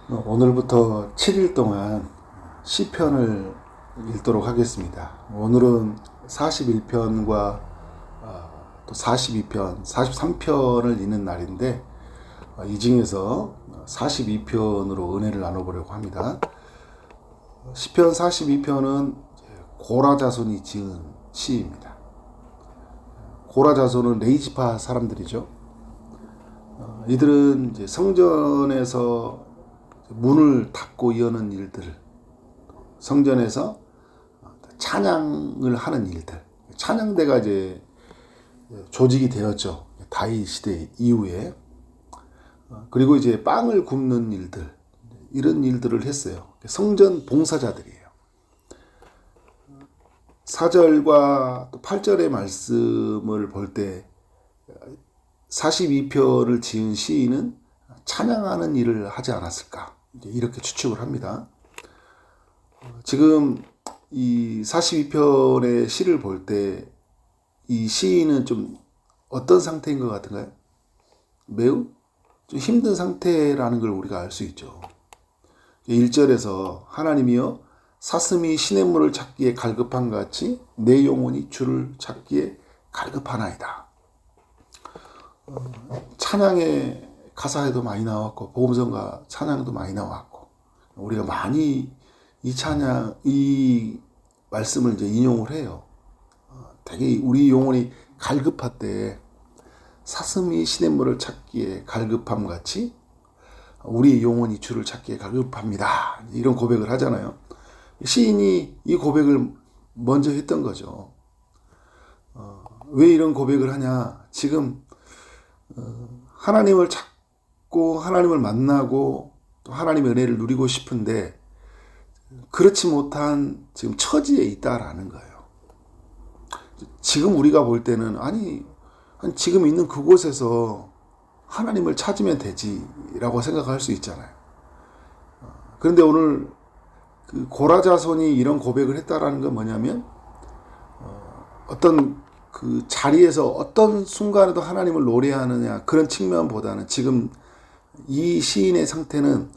오늘부터 7일 동안 시편을 읽도록 하겠습니다. 오늘은 41편과 또 42편, 43편을 읽는 날인데 이 중에서 42편으로 은혜를 나눠보려고 합니다. 시편 42편은 고라 자손이 지은 시입니다. 고라 자손은 레이지파 사람들이죠. 이들은 이제 성전에서 문을 닫고 여는 일들, 성전에서 찬양을 하는 일들, 찬양대가 이제 조직이 되었죠. 다윗 시대 이후에. 그리고 이제 빵을 굽는 일들, 이런 일들을 했어요. 성전 봉사자들이에요. 4절과 또 8절의 말씀을 볼 때 42편을 지은 시인은 찬양하는 일을 하지 않았을까, 이렇게 추측을 합니다. 지금 이 42편의 시를 볼 때 이 시인은 좀 어떤 상태인 것 같은가요? 매우 좀 힘든 상태라는 걸 우리가 알 수 있죠. 1절에서 하나님이여 사슴이 시냇물을 찾기에 갈급한 같이 내 영혼이 주를 찾기에 갈급하나이다. 찬양의 가사에도 많이 나왔고 복음성가 찬양도 많이 나왔고 우리가 많이 이 말씀을 이제 인용을 해요. 되게 우리 영혼이 갈급할 때 사슴이 시냇물을 찾기에 갈급함 같이 우리 영혼이 주를 찾기에 갈급합니다. 이런 고백을 하잖아요. 시인이 이 고백을 먼저 했던 거죠. 왜 이런 고백을 하냐? 지금 하나님을 찾고 하나님을 만나고 또 하나님의 은혜를 누리고 싶은데 그렇지 못한 지금 처지에 있다라는 거예요. 지금 우리가 볼 때는 아니 지금 있는 그곳에서 하나님을 찾으면 되지라고 생각할 수 있잖아요. 그런데 오늘 그 고라 자손이 이런 고백을 했다라는 건 뭐냐면 어떤 그 자리에서 어떤 순간에도 하나님을 노래하느냐 그런 측면보다는 지금 이 시인의 상태는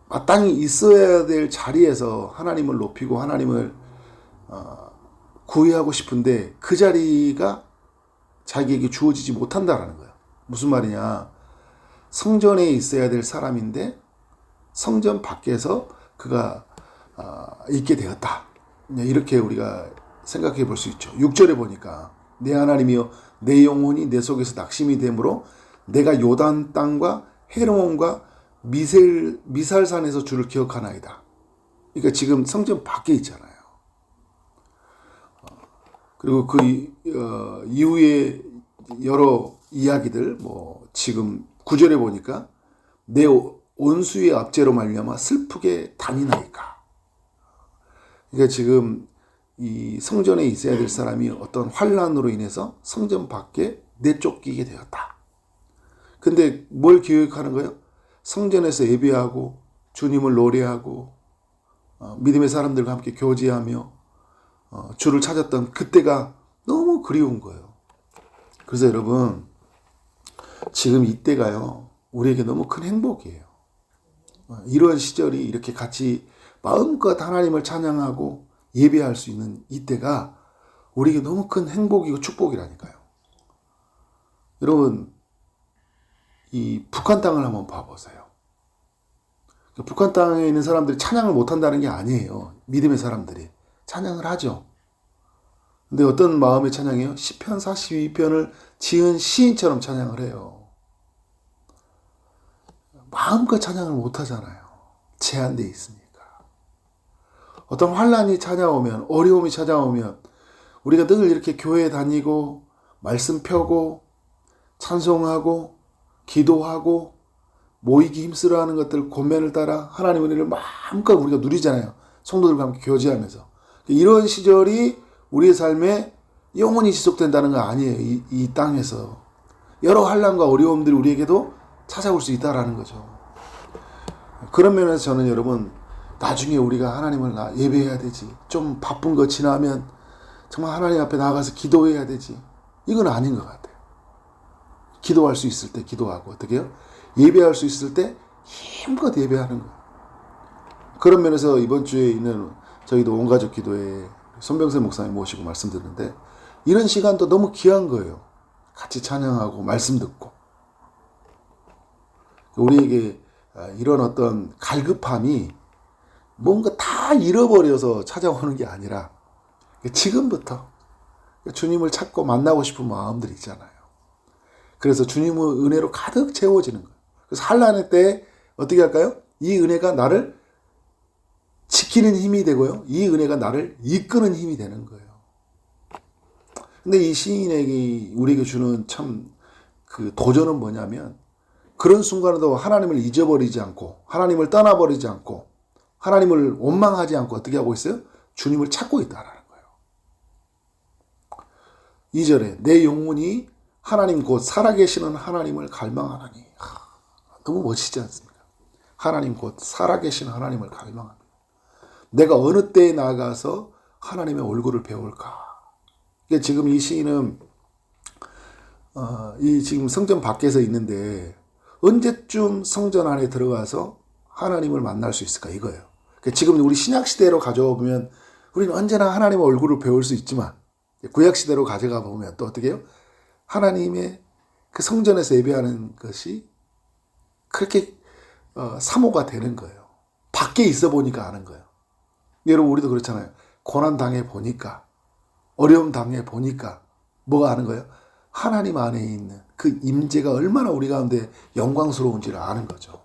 마땅히 있어야 될 자리에서 하나님을 높이고 하나님을 구애하고 싶은데 그 자리가 자기에게 주어지지 못한다라는 거예요. 무슨 말이냐? 성전에 있어야 될 사람인데 성전 밖에서 그가 있게 되었다. 이렇게 우리가 생각해 볼 수 있죠. 6절에 보니까 내 하나님이여 내 영혼이 내 속에서 낙심이 되므로 내가 요단 땅과 헤르몬과 미살산에서 주를 기억하나이다. 그러니까 지금 성전 밖에 있잖아요. 그리고 그 이후에 여러 이야기들 지금 9절에 보니까 내 온수의 압제로 말미암아 슬프게 다니나이까. 그러니까 지금 이 성전에 있어야 될 사람이 어떤 환난으로 인해서 성전 밖에 내쫓기게 되었다. 근데 뭘 기억하는 거예요? 성전에서 예배하고 주님을 노래하고 믿음의 사람들과 함께 교제하며 주를 찾았던 그때가 너무 그리운 거예요. 그래서 여러분 지금 이때가요 우리에게 너무 큰 행복이에요. 이런 시절이 이렇게 같이 마음껏 하나님을 찬양하고 예배할 수 있는 이때가 우리에게 너무 큰 행복이고 축복이라니까요. 여러분 이 북한 땅을 한번 봐보세요. 북한 땅에 있는 사람들이 찬양을 못한다는 게 아니에요. 믿음의 사람들이 찬양을 하죠. 근데 어떤 마음의 찬양이에요? 시편 42편을 지은 시인처럼 찬양을 해요. 마음껏 찬양을 못하잖아요. 제한되어 있으니까. 어떤 환난이 찾아오면, 어려움이 찾아오면 우리가 늘 이렇게 교회에 다니고 말씀 펴고 찬송하고 기도하고 모이기 힘쓰러하는 것들 권면을 따라 하나님의 은혜를 마음껏 우리가 누리잖아요. 성도들과 함께 교제하면서. 이런 시절이 우리의 삶에 영원히 지속된다는 거 아니에요. 이 땅에서 여러 환난과 어려움들이 우리에게도 찾아올 수 있다라는 거죠. 그런 면에서 저는 여러분 나중에 우리가 하나님을 예배해야 되지, 좀 바쁜 거 지나면 정말 하나님 앞에 나가서 기도해야 되지, 이건 아닌 것 같아요. 기도할 수 있을 때 기도하고 어떻게 해요? 예배할 수 있을 때 힘껏 예배하는 거예요. 그런 면에서 이번 주에 있는 저희도 온가족 기도에 손병세 목사님 모시고 말씀 듣는데 이런 시간도 너무 귀한 거예요. 같이 찬양하고 말씀 듣고. 우리에게 이런 어떤 갈급함이 뭔가 다 잃어버려서 찾아오는 게 아니라 지금부터 주님을 찾고 만나고 싶은 마음들이 있잖아요. 그래서 주님의 은혜로 가득 채워지는 거예요. 그래서 환난의 때에 어떻게 할까요? 이 은혜가 나를 지키는 힘이 되고요. 이 은혜가 나를 이끄는 힘이 되는 거예요. 근데 이 시인에게 우리에게 주는 참 그 도전은 뭐냐면 그런 순간에도 하나님을 잊어버리지 않고 하나님을 떠나버리지 않고 하나님을 원망하지 않고 어떻게 하고 있어요? 주님을 찾고 있다라는 거예요. 2절에 내 영혼이 하나님 곧 살아계시는 하나님을 갈망하나니. 너무 멋지지 않습니까? 하나님 곧 살아계신 하나님을 갈망합니다. 내가 어느 때에 나가서 하나님의 얼굴을 배울까? 이게 지금 이 시인은 이 지금 성전 밖에서 있는데 언제쯤 성전 안에 들어가서 하나님을 만날 수 있을까 이거예요. 지금 우리 신약 시대로 가져와 보면 우리는 언제나 하나님의 얼굴을 배울 수 있지만 구약 시대로 가져가 보면 또 어떻게 해요? 하나님의 그 성전에서 예배하는 것이 그렇게 사모가 되는 거예요. 밖에 있어 보니까 아는 거예요. 여러분 우리도 그렇잖아요. 고난 당해 보니까 어려움 당해 보니까 뭐가 아는 거예요? 하나님 안에 있는 그 임재가 얼마나 우리 가운데 영광스러운지를 아는 거죠.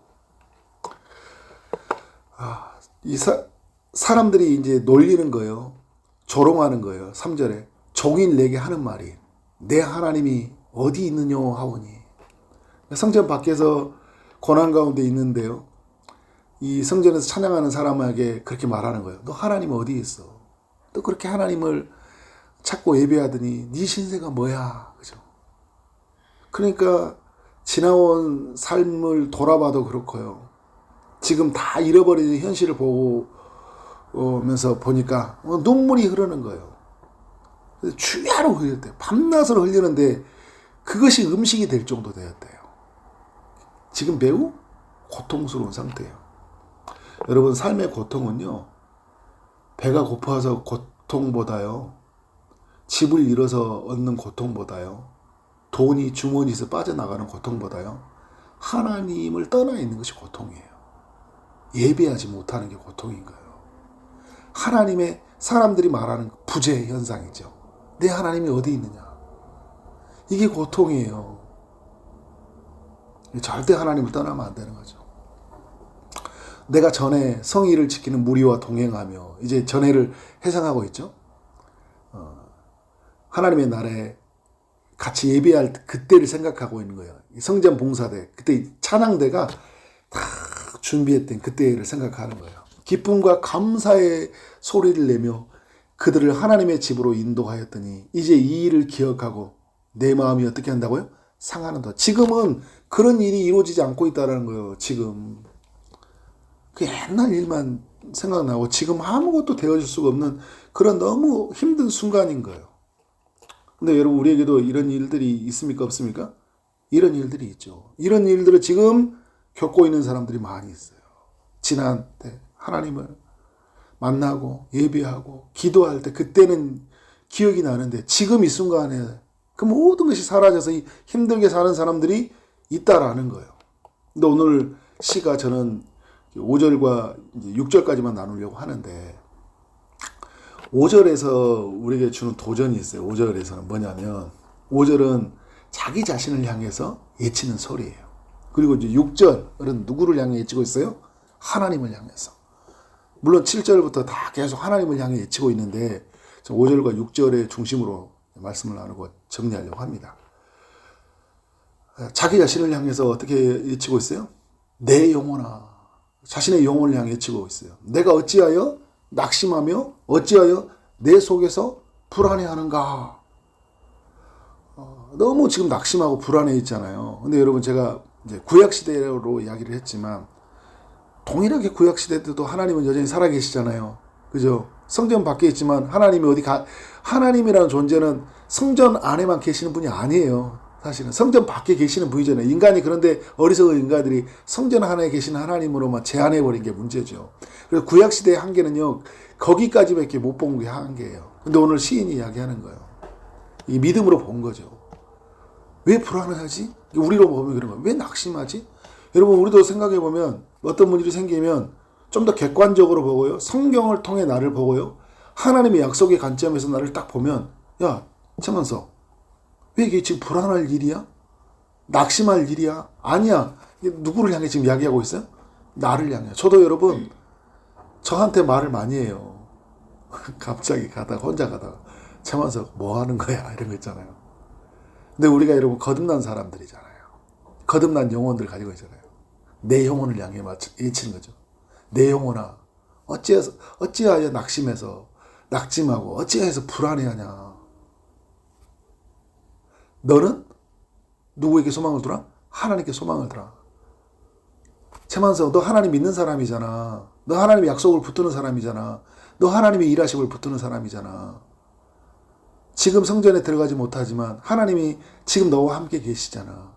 사람들이 이제 놀리는 거예요. 조롱하는 거예요. 3절에 종일 내게 하는 말이 내 하나님이 어디 있느냐 하오니. 성전 밖에서 고난 가운데 있는데요. 이 성전에서 찬양하는 사람에게 그렇게 말하는 거예요. 너 하나님 어디 있어? 너 그렇게 하나님을 찾고 예배하더니 네 신세가 뭐야? 그죠? 그러니까 지나온 삶을 돌아봐도 그렇고요. 지금 다 잃어버린 현실을 보면서 보니까 눈물이 흐르는 거예요. 주야로 흘렸대요. 밤낮으로 흘리는데 그것이 음식이 될 정도 되었대요. 지금 매우 고통스러운 상태예요. 여러분 삶의 고통은요. 배가 고파서 고통보다요. 집을 잃어서 얻는 고통보다요. 돈이 주머니에서 빠져나가는 고통보다요. 하나님을 떠나 있는 것이 고통이에요. 예배하지 못하는 게 고통인 거예요. 하나님의 사람들이 말하는 부재 현상이죠. 내 하나님이 어디 있느냐. 이게 고통이에요. 절대 하나님을 떠나면 안 되는 거죠. 내가 전에 성의를 지키는 무리와 동행하며 이제 전해를 회상하고 있죠. 하나님의 날에 같이 예배할 그때를 생각하고 있는 거예요. 성전 봉사대, 그때 찬양대가 다 준비했던 그때를 생각하는 거예요. 기쁨과 감사의 소리를 내며 그들을 하나님의 집으로 인도하였더니 이제 이 일을 기억하고 내 마음이 어떻게 한다고요? 상하는다. 지금은 그런 일이 이루어지지 않고 있다는 거예요. 지금 그 옛날 일만 생각나고 지금 아무것도 되어줄 수가 없는 그런 너무 힘든 순간인 거예요. 근데 여러분 우리에게도 이런 일들이 있습니까? 없습니까? 이런 일들이 있죠. 이런 일들을 지금 겪고 있는 사람들이 많이 있어요. 지난 때 하나님을 만나고 예배하고 기도할 때 그때는 기억이 나는데 지금 이 순간에 그 모든 것이 사라져서 힘들게 사는 사람들이 있다라는 거예요. 근데 오늘 시가 저는 5절과 6절까지만 나누려고 하는데 5절에서 우리에게 주는 도전이 있어요. 5절에서는 뭐냐면 5절은 자기 자신을 향해서 외치는 소리예요. 그리고 이제 6절은 누구를 향해 외치고 있어요? 하나님을 향해서. 물론 7절부터 다 계속 하나님을 향해 외치고 있는데 5절과 6절의 중심으로 말씀을 나누고 정리하려고 합니다. 자기 자신을 향해서 어떻게 외치고 있어요? 내 영혼아. 자신의 영혼을 향해 외치고 있어요. 내가 어찌하여 낙심하며 어찌하여 내 속에서 불안해하는가. 너무 지금 낙심하고 불안해 있잖아요. 근데 여러분 제가 이제 구약시대로 이야기를 했지만 동일하게 구약시대 때도 하나님은 여전히 살아계시잖아요. 그죠? 성전 밖에 있지만 하나님이 하나님이라는 존재는 성전 안에만 계시는 분이 아니에요. 사실은 성전 밖에 계시는 분이잖아요. 인간이 그런데 어리석은 인간들이 성전 하나에 계신 하나님으로만 제한해버린 게 문제죠. 그래서 구약시대의 한계는요, 거기까지밖에 못 본 게 한계예요. 근데 오늘 시인이 이야기하는 거예요. 이 믿음으로 본 거죠. 왜 불안해하지? 우리로 보면 그런 거예요. 왜 낙심하지? 여러분, 우리도 생각해보면 어떤 문제이 생기면 좀 더 객관적으로 보고요. 성경을 통해 나를 보고요. 하나님의 약속의 관점에서 나를 딱 보면, 야, 최만석, 왜 이게 지금 불안할 일이야? 낙심할 일이야? 아니야. 누구를 향해 지금 이야기하고 있어요? 나를 향해. 저도 여러분, 저한테 말을 많이 해요. 갑자기 가다가, 혼자 가다가, 최만석, 뭐 하는 거야? 이런 거 있잖아요. 근데 우리가 여러분, 거듭난 사람들이잖아요. 거듭난 영혼들 가지고 있잖아요. 내 영혼을 향해 외치는 거죠. 내 영혼아, 어찌하여 낙심해서, 낙심하고, 어찌하여서 불안해하냐? 너는 누구에게 소망을 두라? 하나님께 소망을 두라. 최만석, 너 하나님 믿는 사람이잖아. 너 하나님의 약속을 붙드는 사람이잖아. 너 하나님의 일하심을 붙드는 사람이잖아. 지금 성전에 들어가지 못하지만 하나님이 지금 너와 함께 계시잖아.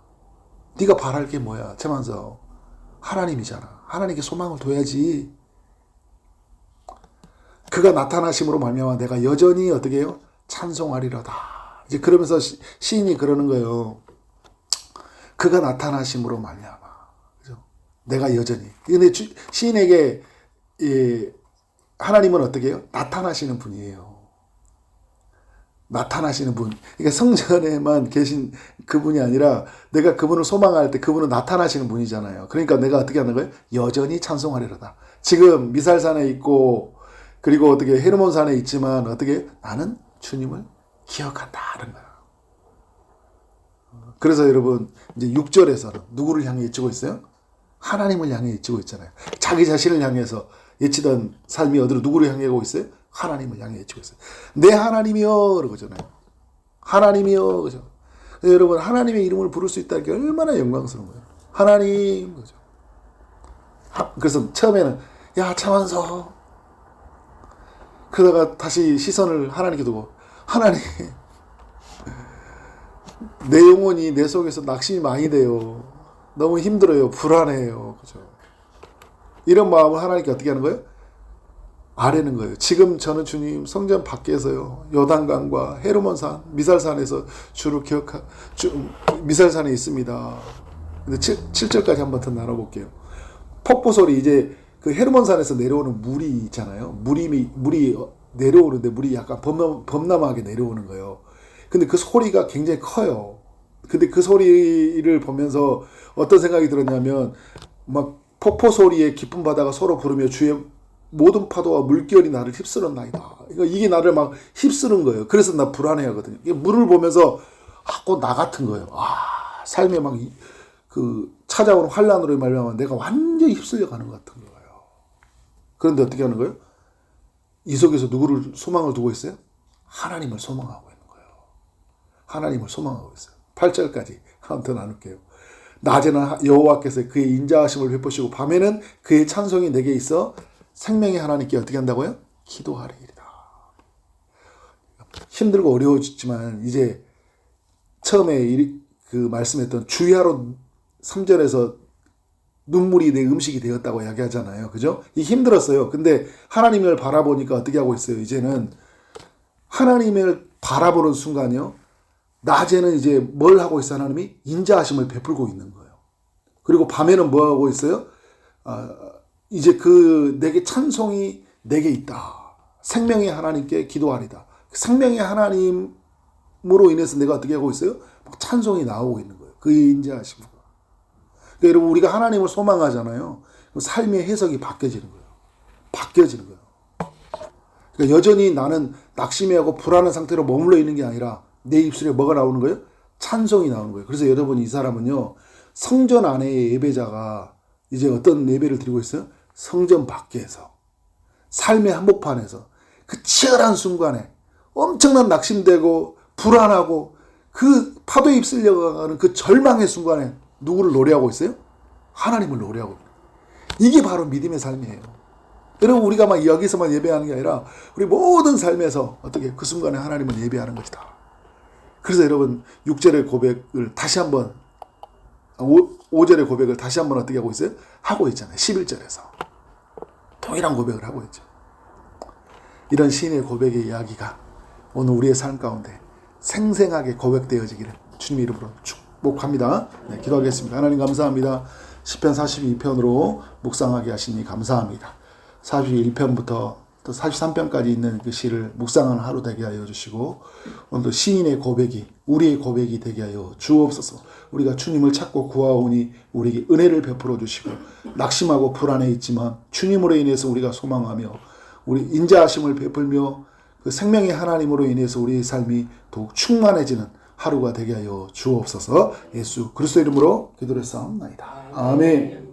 네가 바랄 게 뭐야? 최만석, 하나님이잖아. 하나님께 소망을 둬야지. 그가 나타나심으로 말미암아 내가 여전히 어떻게 해요? 찬송하리로다. 이제 그러면서 시인이 그러는 거예요. 그가 나타나심으로 말미암아. 그죠? 내가 여전히. 근데 시인에게 하나님은 어떻게 해요? 나타나시는 분이에요. 나타나시는 분. 그러니까 성전에만 계신 그분이 아니라 내가 그분을 소망할 때 그분은 나타나시는 분이잖아요. 그러니까 내가 어떻게 하는 거예요? 여전히 찬송하리로다. 지금 미살산에 있고 그리고 어떻게 헤르몬산에 있지만 어떻게 나는 주님을 기억한다는 거야. 그래서 여러분 이제 6절에서는 누구를 향해 외치고 있어요? 하나님을 향해 외치고 있잖아요. 자기 자신을 향해서 외치던 삶이 어디로 누구를 향해 가고 있어요? 하나님을 향해 외치고 있어요. 내 하나님이여 그러잖아요. 하나님이여 그죠? 여러분 하나님의 이름을 부를 수 있다는 게 얼마나 영광스러운 거예요. 하나님 그죠? 그래서 처음에는 야 차만서 그러다가 다시 시선을 하나님께 두고 하나님 내 영혼이 내 속에서 낙심이 많이 돼요. 너무 힘들어요. 불안해요. 그죠? 이런 마음을 하나님께 어떻게 하는 거예요? 아뢰는 거예요. 지금 저는 주님 성전 밖에서요. 요단강과 헤르몬산, 미살산에서 주를 미살산에 있습니다. 근데 7절까지 한번 더 나눠볼게요. 폭포 소리 이제 그 헤르몬산에서 내려오는 물이 있잖아요. 물이 내려오는데 물이 약간 범람하게 내려오는 거예요. 근데 그 소리가 굉장히 커요. 근데 그 소리를 보면서 어떤 생각이 들었냐면 막 폭포 소리에 깊은 바다가 서로 부르며 주의 모든 파도와 물결이 나를 휩쓸었나이다. 이게 나를 막 휩쓰는 거예요. 그래서 나 불안해하거든요. 이게 물을 보면서 꼭 나 같은 거예요. 삶에 막 그 찾아오는 환란으로 말미암아 내가 완전히 휩쓸려 가는 것 같은 거예요. 그런데 어떻게 하는 거예요? 이 속에서 누구를 소망을 두고 있어요? 하나님을 소망하고 있는 거예요. 하나님을 소망하고 있어요. 8절까지 한 번 더 나눌게요. 낮에는 여호와께서 그의 인자하심을 베푸시고 밤에는 그의 찬송이 내게 있어 생명의 하나님께 어떻게 한다고요? 기도하리이다. 힘들고 어려워졌지만 이제 처음에 그 말씀했던 주야로 3절에서 눈물이 내 음식이 되었다고 이야기하잖아요. 그죠? 이 힘들었어요. 근데 하나님을 바라보니까 어떻게 하고 있어요? 이제는 하나님을 바라보는 순간이요. 낮에는 이제 뭘 하고 있어요? 하나님이 인자하심을 베풀고 있는 거예요. 그리고 밤에는 뭐 하고 있어요? 이제 내게 찬송이 내게 있다. 생명의 하나님께 기도하리다. 생명의 하나님으로 인해서 내가 어떻게 하고 있어요? 막 찬송이 나오고 있는 거예요. 그의 인자하심과. 그러니까 여러분 우리가 하나님을 소망하잖아요. 삶의 해석이 바뀌어지는 거예요. 바뀌어지는 거예요. 그러니까 여전히 나는 낙심해하고 불안한 상태로 머물러 있는 게 아니라 내 입술에 뭐가 나오는 거예요? 찬송이 나오는 거예요. 그래서 여러분 이 사람은요. 성전 안의 예배자가 이제 어떤 예배를 드리고 있어요? 성전 밖에서 삶의 한복판에서 그 치열한 순간에 엄청난 낙심되고 불안하고 그 파도에 휩쓸려가는 그 절망의 순간에 누구를 노래하고 있어요? 하나님을 노래하고 있어요. 이게 바로 믿음의 삶이에요. 여러분 우리가 막 여기서만 예배하는 게 아니라 우리 모든 삶에서 어떻게 그 순간에 하나님을 예배하는 것이다. 그래서 여러분 6절의 고백을 다시 한번 5절의 고백을 다시 한번 어떻게 하고 있어요? 하고 있잖아요. 11절에서 동일한 고백을 하고 있죠. 이런 시인의 고백의 이야기가 오늘 우리의 삶 가운데 생생하게 고백되어지기를 주님 이름으로 축복합니다. 네, 기도하겠습니다. 하나님 감사합니다. 시편 42편으로 묵상하게 하시니 감사합니다. 41편부터 또 43편까지 있는 그 시를 묵상하는 하루 되게 하여 주시고 오늘도 시인의 고백이 우리의 고백이 되게 하여 주옵소서. 우리가 주님을 찾고 구하오니 우리에게 은혜를 베풀어 주시고 낙심하고 불안해 있지만 주님으로 인해서 우리가 소망하며 우리 인자하심을 베풀며 그 생명의 하나님으로 인해서 우리의 삶이 더욱 충만해지는 하루가 되게 하여 주옵소서. 예수 그리스도 이름으로 기도를 쌓옵나이다. 아멘.